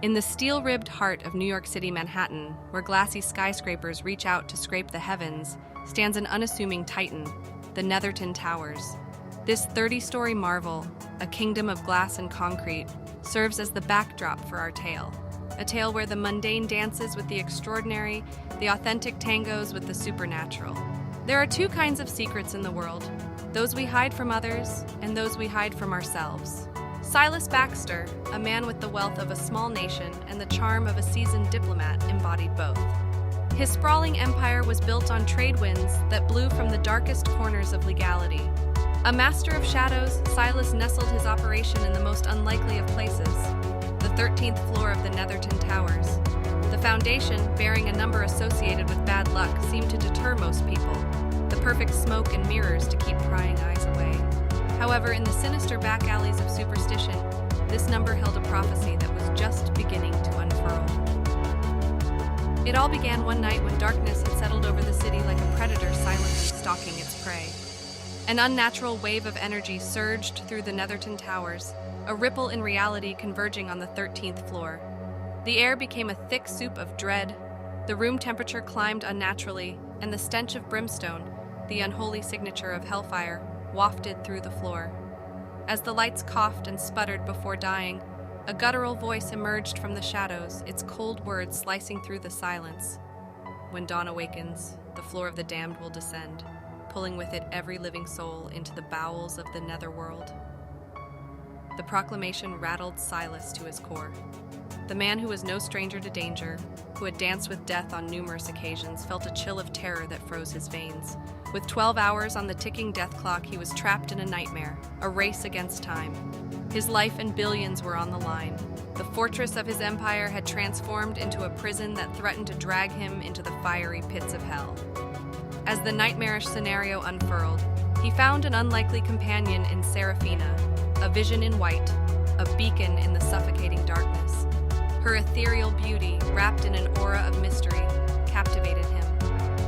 In the steel-ribbed heart of New York City, Manhattan, where glassy skyscrapers reach out to scrape the heavens, stands an unassuming titan, the Netherton Towers. This 30-story marvel, a kingdom of glass and concrete, serves as the backdrop for our tale. A tale where the mundane dances with the extraordinary, the authentic tangos with the supernatural. There are two kinds of secrets in the world, those we hide from others and those we hide from ourselves. Silas Baxter, a man with the wealth of a small nation and the charm of a seasoned diplomat, embodied both. His sprawling empire was built on trade winds that blew from the darkest corners of legality. A master of shadows, Silas nestled his operation in the most unlikely of places, the 13th floor of the Netherton Towers. The foundation, bearing a number associated with bad luck, seemed to deter most people, the perfect smoke and mirrors to keep prying eyes away. However, in the sinister back alleys of superstition, this number held a prophecy that was just beginning to unfurl. It all began one night when darkness had settled over the city like a predator silently stalking its prey. An unnatural wave of energy surged through the Netherton Towers, a ripple in reality converging on the 13th floor. The air became a thick soup of dread, the room temperature climbed unnaturally, and the stench of brimstone, the unholy signature of hellfire, wafted through the floor. As the lights coughed and sputtered before dying, a guttural voice emerged from the shadows, its cold words slicing through the silence. When dawn awakens, the floor of the damned will descend, pulling with it every living soul into the bowels of the netherworld. The proclamation rattled Silas to his core. The man who was no stranger to danger, who had danced with death on numerous occasions, felt a chill of terror that froze his veins. With 12 hours on the ticking death clock, he was trapped in a nightmare, a race against time. His life and billions were on the line. The fortress of his empire had transformed into a prison that threatened to drag him into the fiery pits of hell. As the nightmarish scenario unfurled, he found an unlikely companion in Serafina, a vision in white, a beacon in the suffocating darkness. Her ethereal beauty, wrapped in an aura of mystery, captivated him.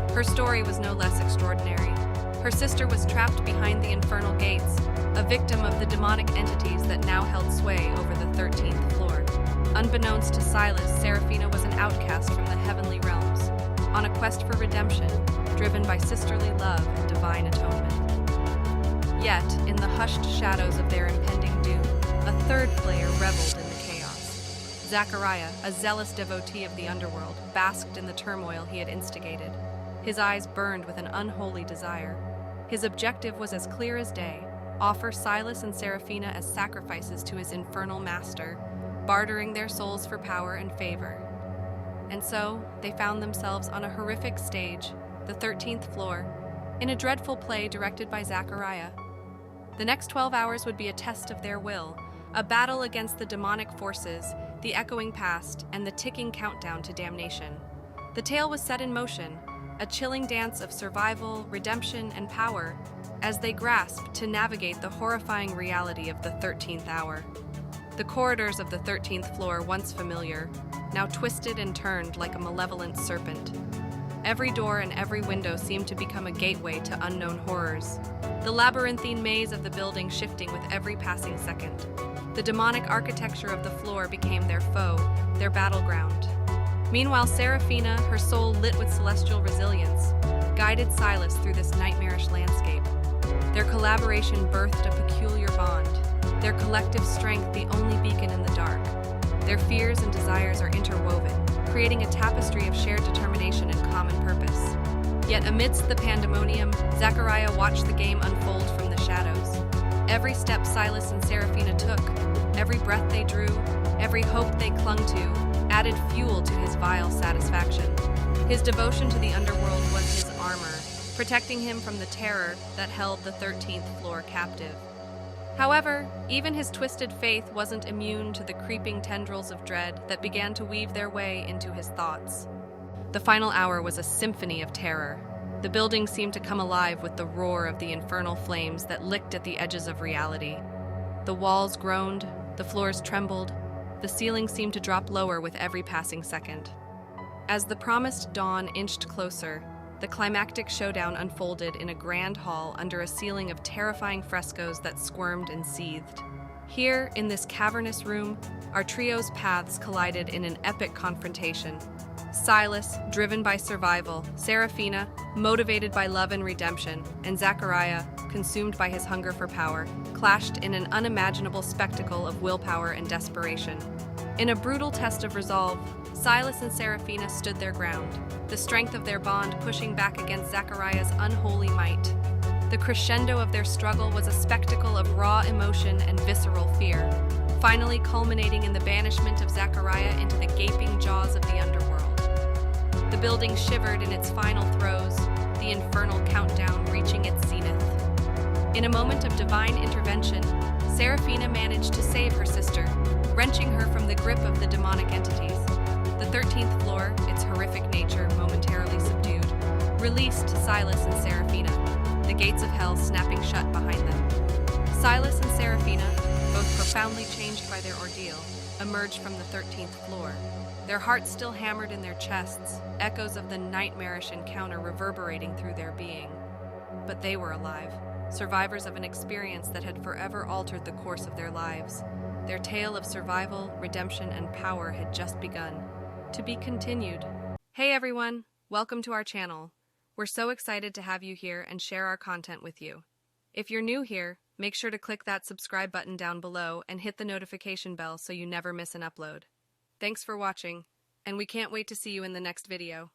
Her story was no less extraordinary. Her sister was trapped behind the infernal gates, a victim of the demonic entities that now held sway over the 13th floor. Unbeknownst to Silas, Serafina was an outcast from the heavenly realms, on a quest for redemption, driven by sisterly love and divine atonement. Yet, in the hushed shadows of their impending doom, a third player reveled in the chaos. Zachariah, a zealous devotee of the underworld, basked in the turmoil he had instigated. His eyes burned with an unholy desire. His objective was as clear as day: offer Silas and Serafina as sacrifices to his infernal master, bartering their souls for power and favor. And so, they found themselves on a horrific stage, the 13th floor, in a dreadful play directed by Zachariah. The next 12 hours would be a test of their will, a battle against the demonic forces, the echoing past, and the ticking countdown to damnation. The tale was set in motion, a chilling dance of survival, redemption, and power, as they grasped to navigate the horrifying reality of the 13th hour. The corridors of the 13th floor, once familiar, now twisted and turned like a malevolent serpent. Every door and every window seemed to become a gateway to unknown horrors, the labyrinthine maze of the building shifting with every passing second. The demonic architecture of the floor became their foe, their battleground. Meanwhile, Serafina, her soul lit with celestial resilience, guided Silas through this nightmarish landscape. Their collaboration birthed a peculiar bond, their collective strength the only beacon in the dark. Their fears and desires are interwoven, creating a tapestry of shared determination and common purpose. Yet amidst the pandemonium, Zachariah watched the game unfold from the shadows. Every step Silas and Serafina took, every breath they drew, every hope they clung to, added fuel to his vile satisfaction. His devotion to the underworld was his armor, protecting him from the terror that held the 13th floor captive. However, even his twisted faith wasn't immune to the creeping tendrils of dread that began to weave their way into his thoughts. The final hour was a symphony of terror. The building seemed to come alive with the roar of the infernal flames that licked at the edges of reality. The walls groaned, the floors trembled, the ceiling seemed to drop lower with every passing second. As the promised dawn inched closer, the climactic showdown unfolded in a grand hall under a ceiling of terrifying frescoes that squirmed and seethed. Here, in this cavernous room, our trio's paths collided in an epic confrontation. Silas, driven by survival, Seraphina, motivated by love and redemption, and Zachariah, consumed by his hunger for power, clashed in an unimaginable spectacle of willpower and desperation. In a brutal test of resolve, Silas and Seraphina stood their ground, the strength of their bond pushing back against Zachariah's unholy might. The crescendo of their struggle was a spectacle of raw emotion and visceral fear, finally culminating in the banishment of Zachariah into the gaping jaws of the underworld. The building shivered in its final throes, the infernal countdown reaching its zenith. In a moment of divine intervention, Seraphina managed to save her sister, wrenching her from the grip of the demonic entities. The 13th floor, its horrific nature momentarily subdued, released Silas and Seraphina, the gates of hell snapping shut behind them. Silas and Seraphina, both profoundly changed by their ordeal, emerged from the 13th floor, their hearts still hammered in their chests, echoes of the nightmarish encounter reverberating through their being. But they were alive, survivors of an experience that had forever altered the course of their lives. Their tale of survival, redemption, and power had just begun. To be continued. Hey everyone, welcome to our channel. We're so excited to have you here and share our content with you. If you're new here, make sure to click that subscribe button down below and hit the notification bell so you never miss an upload. Thanks for watching, and we can't wait to see you in the next video.